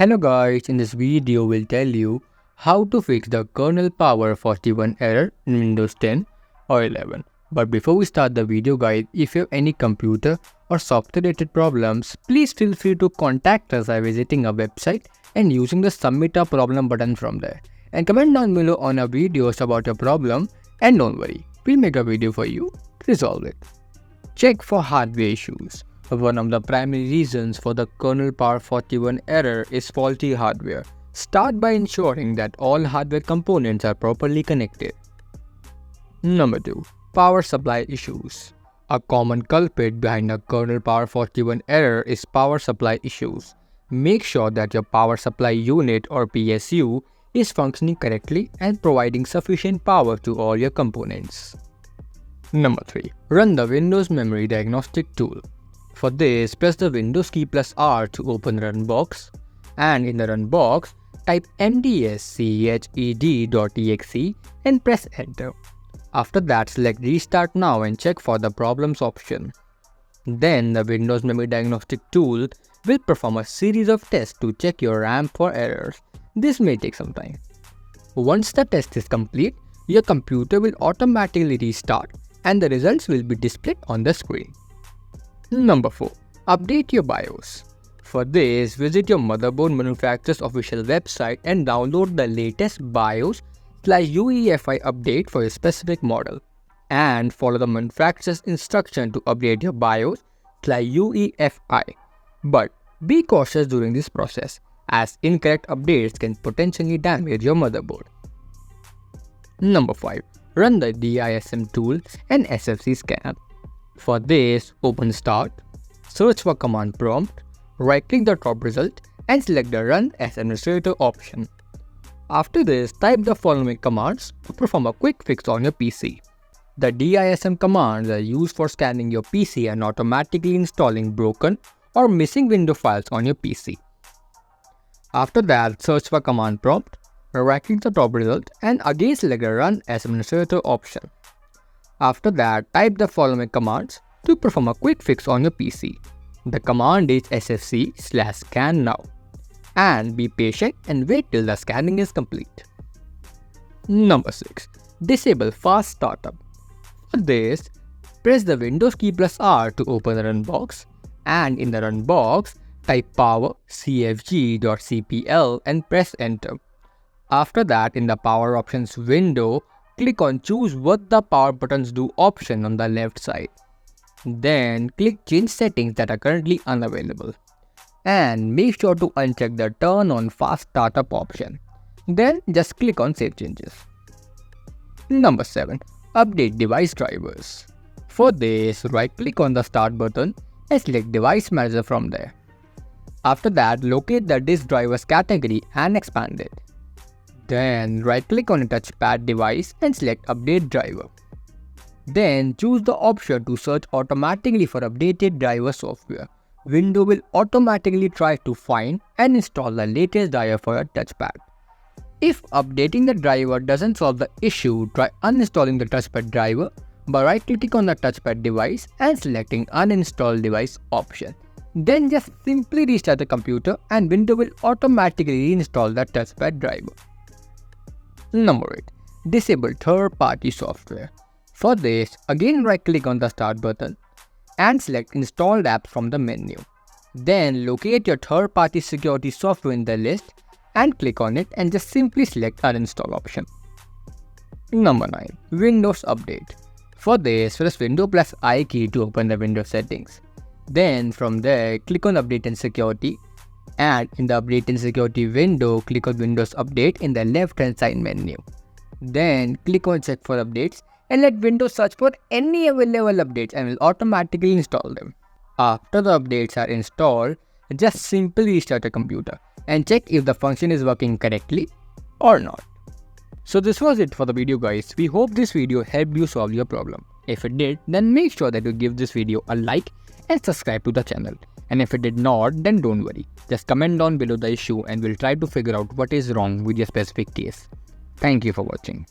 Hello guys, in this video we'll tell you how to fix the kernel power 41 error in Windows 10 or 11. But before we start the video guys, if you have any computer or software related problems, please feel free to contact us by visiting our website and using the submit a problem button from there. And comment down below on our videos about your problem, and don't worry, we'll make a video for you to resolve it. Check for hardware issues. One of the primary reasons for the kernel power 41 error is faulty hardware. Start by ensuring that all hardware components are properly connected. Number 2. Power supply issues. A common culprit behind a kernel power 41 error is power supply issues. Make sure that your power supply unit or PSU is functioning correctly and providing sufficient power to all your components. Number 3. Run the Windows Memory Diagnostic tool. For this, press the Windows key plus R to open the run box, and in the run box, type mdsched.exe and press enter. After that, select restart now and check for the problems option. Then the Windows Memory Diagnostic tool will perform a series of tests to check your RAM for errors. This may take some time. Once the test is complete, your computer will automatically restart and the results will be displayed on the screen. Number 4. Update your BIOS. For this, visit your motherboard manufacturer's official website and download the latest BIOS/UEFI update for your specific model. And follow the manufacturer's instruction to update your BIOS/UEFI. But be cautious during this process, as incorrect updates can potentially damage your motherboard. Number 5. Run the DISM tool and SFC scanner. For this, open Start, search for command prompt, right-click the top result and select the Run as Administrator option. After this, type the following commands to perform a quick fix on your PC. The DISM commands are used for scanning your PC and automatically installing broken or missing window files on your PC. After that, search for command prompt, right-click the top result and again select the Run as Administrator option. After that, type the following commands to perform a quick fix on your PC. The command is sfc/scannow. And be patient and wait till the scanning is complete. Number 6. Disable fast startup. For this, press the Windows key plus R to open the run box, and in the run box, type power cfg.cpl and press enter. After that, in the power options window, click on choose what the power buttons do option on the left side. Then click change settings that are currently unavailable. And make sure to uncheck the turn on fast startup option. Then just click on save changes. Number 7. Update device drivers. For this, right click on the start button and select device manager from there. After that, locate the disk drivers category and expand it. Then right-click on a touchpad device and select Update Driver. Then choose the option to search automatically for updated driver software. Windows will automatically try to find and install the latest driver for your touchpad. If updating the driver doesn't solve the issue, try uninstalling the touchpad driver by right-clicking on the touchpad device and selecting Uninstall Device option. Then just simply restart the computer and Windows will automatically reinstall the touchpad driver. Number 8. Disable third-party software. For this, again right-click on the Start button and select Installed Apps from the menu. Then locate your third-party security software in the list and click on it and just simply select Uninstall option. Number 9. Windows Update. For this, press Windows plus I key to open the Windows settings. Then from there, click on Update and Security. And in the Update and Security window, click on Windows Update in the left-hand side menu. Then click on Check for Updates and let Windows search for any available updates and will automatically install them. After the updates are installed, just simply restart your computer and check if the function is working correctly or not. So this was it for the video guys. We hope this video helped you solve your problem. If it did, then make sure that you give this video a like and subscribe to the channel. And if it did not, then don't worry. Just comment down below the issue and we'll try to figure out what is wrong with your specific case. Thank you for watching.